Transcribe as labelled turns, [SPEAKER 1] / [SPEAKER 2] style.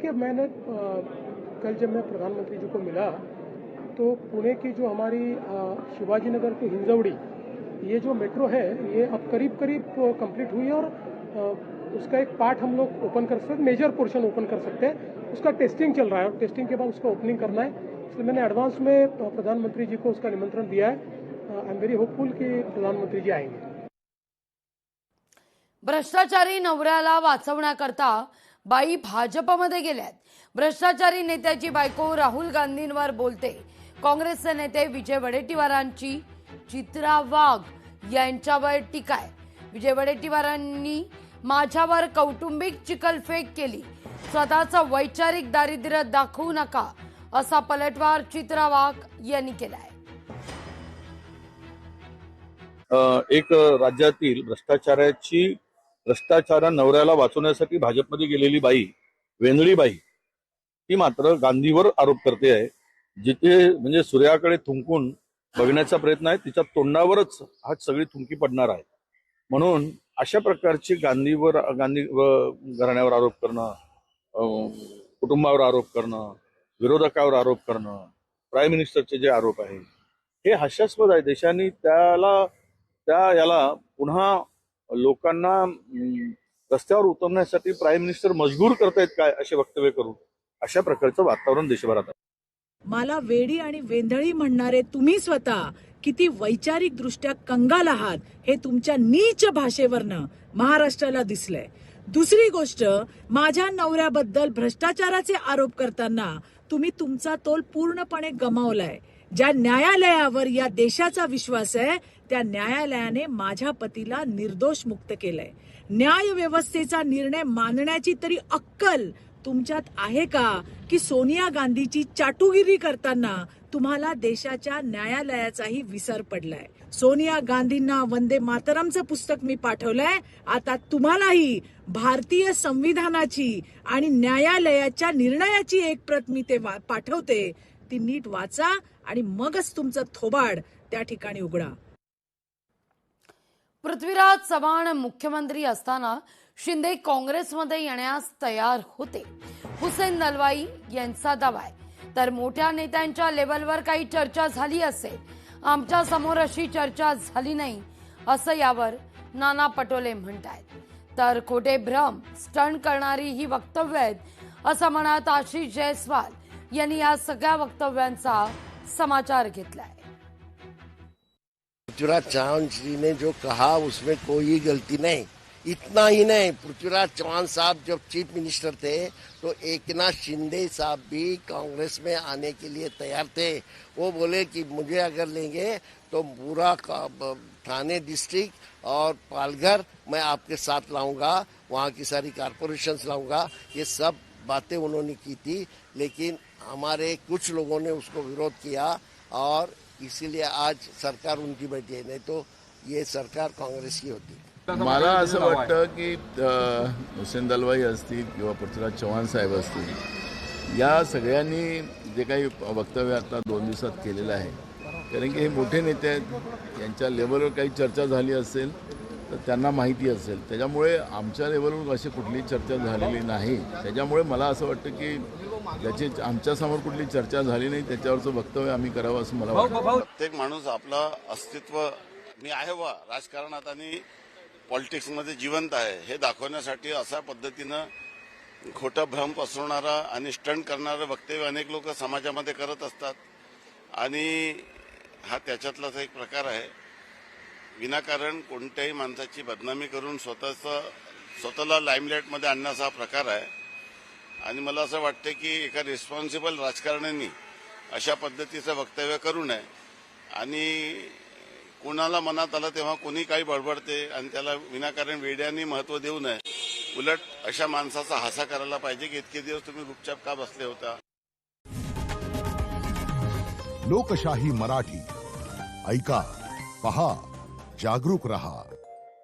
[SPEAKER 1] देखिए मैंने कल जब मैं प्रधानमंत्री जी को मिला तो पुणे की जो हमारी शिवाजीनगर टू हिंजवड़ी ये जो मेट्रो है ये अब करीब कंप्लीट हुई है और उसका एक पार्ट हम लोग ओपन कर सकते हैं, मेजर पोर्शन ओपन कर सकते हैं। उसका टेस्टिंग चल रहा है और टेस्टिंग के बाद उसका ओपनिंग करना है, इसलिए मैंने एडवांस में प्रधानमंत्री जी को उसका निमंत्रण दिया है। आई एम वेरी होपफुल कि प्रधानमंत्री जी आएंगे।
[SPEAKER 2] भ्रष्टाचारी नवऱ्याला वाचवण्याकरता बाई भाजपमध्ये गेल्यात। भ्रष्टाचारी नेत्याची बायको राहुल गांधींवर बोलते। काँग्रेसचे नेते विजय वडेट्टीवारांची चित्रा वाघ यांच्यावर टीका आहे। विजय वडेट्टीवारांनी माझ्यावर कौटुंबिक चिखलफेक केली, स्वतःचं वैचारिक दारिद्र्य दाखवू नका असा पलटवार चित्रा वाघ यांनी केलाय।
[SPEAKER 3] एक राज्यातील भ्रष्टाचार नवऱ्याला वाचवण्यासाठी भाजपमध्ये गेलेली बाई वेंदळी बाई ती मात्र गांधीवर आरोप करते आहे। जिथे म्हणजे सूर्याकडे थुंकून बघण्याचा प्रयत्न आहे, तिच्या तोंडावरच हा सगळी थुंकी पडणार आहे। म्हणून अशा प्रकारची गांधी घराण्यावर आरोप करणं, कुटुंबावर आरोप करणं, विरोधकावर आरोप करणं, प्राईम मिनिस्टरचे जे आरोप आहे हे हास्यास्पद आहे। देशाने याला पुन्हा लोकांना रस्त्यावर उतरण्यासाठी प्राईम मिनिस्टर मजबूर करतायत काय असे वक्तव्य करून अशा प्रकारचं वातावरण देशभरात आहे।
[SPEAKER 4] मला वेडी आणि वेंधळी म्हणणारे तुम्ही स्वतः किती वैचारिक दृष्ट्या कंगाल आहात हे तुमच्या नीच भाषेवरनं महाराष्ट्राला दिसलंय। दुसरी गोष्ट, माझ्या नवऱ्याबद्दल भ्रष्टाचाराचे आरोप करताना तुम्ही तुमचा तोल पूर्णपणे गमावलाय। ज्या न्यायालयावर या देशाचा विश्वास आहे त्या न्यायालयाने माझ्या पतीला निर्दोष मुक्त केलंय। न्याय व्यवस्थेचा निर्णय मानण्याची तरी अक्कल तुमच्यात आहे का की सोनिया गांधीची चाटुगिरी करताना तुम्हाला देशाच्या न्यायालयाचाही विसर पडलाय। सोनिया गांधींना वंदे मातरमचं पुस्तक मी पाठवलंय, आता तुम्हालाही भारतीय संविधानाची आणि न्यायालयाच्या निर्णयाची एक प्रत मी ते पाठवते, ती नीट वाचा आणि मगच तुमचं थोबाड त्या ठिकाणी उघडा।
[SPEAKER 2] पृथ्वीराज चव्हाण मुख्यमंत्री असताना शिंदे काँग्रेसमध्ये येण्यास तयार होते, हुसेन दलवाई यांचा दावा आहे। तर मोठ्या नेत्यांच्या लेवलवर काही चर्चा झाली असेल, आमच्या समोर अशी चर्चा झाली नाही असं यावर नाना पटोले म्हणतायत। तर खोटे भ्रम स्टंट करणारी ही वक्तव्य आहेत असं म्हणत आशिष जयस्वाल यांनी या सगळ्या वक्तव्यांचा समाचार घेतलाय।
[SPEAKER 5] पृथ्वीराज चौहान जी ने जो कहा उसमें कोई गलती नहीं। इतना ही नहीं, पृथ्वीराज चौहान साहब जब चीफ मिनिस्टर थे तो एकनाथ शिंदे साहब भी कांग्रेस में आने के लिए तैयार थे। वो बोले कि मुझे अगर लेंगे तो पूरा ठाणे डिस्ट्रिक्ट और पालघर मैं आपके साथ लाऊंगा, वहाँ की सारी कॉरपोरेशंस लाऊंगा। ये सब बातें उन्होंने की थी, लेकिन हमारे कुछ लोगों ने उसको विरोध किया और इसीलिए आज सरकार उनकी बैठी है, नहीं तो ये सरकार काँग्रेस की होती।
[SPEAKER 6] मला असं वाटतं की हुसेन दलवाई असतील किंवा पृथ्वीराज चव्हाण साहेब असतील, या सगळ्यांनी जे काही वक्तव्य आता 2 दिवसात केलेलं आहे, कारण की हे मोठे नेते आहेत, यांच्या लेवलवर काही चर्चा झाली असेल तर त्यांना माहिती असेल। त्याच्यामुळे आमच्या लेवलवर अशी कुठली चर्चा झालेली नाही। त्याच्यामुळे मला असं वाटतं की ज्याची आमच्यासमोर कुठली चर्चा झाली नाही त्याच्यावरचं वक्तव्य आम्ही करावं असं मला वाटतं।
[SPEAKER 7] प्रत्येक माणूस आपला अस्तित्व मी आहे वा राजकारणात आणि पॉलिटिक्समध्ये जिवंत आहे हे दाखवण्यासाठी अशा पद्धतीनं खोटा भ्रम पसरवणारा आणि स्टंट करणारं वक्तव्य अनेक लोक समाजामध्ये करत असतात आणि हा त्याच्यातलाच एक प्रकार आहे। विनाकारण कोणत्याही माणसाची बदनामी करून स्वतःला लाईमलाईटमध्ये आणण्याचा हा प्रकार आहे आणि मला असं वाटतं की एका रिस्पॉन्सिबल राजकारण्यांनी अशा पद्धतीचं वक्तव्य करू नये आणि कोणाला मनात आलं तेव्हा कोणी काही बडबडते आणि त्याला विनाकारण वेड्याने महत्त्व देऊ नये। उलट अशा माणसाचा हासा करायला पाहिजे की इतके दिवस तुम्ही गुपचाप का बसले होता।
[SPEAKER 8] लोकशाही मराठी ऐका, पहा, जागरूक रहा।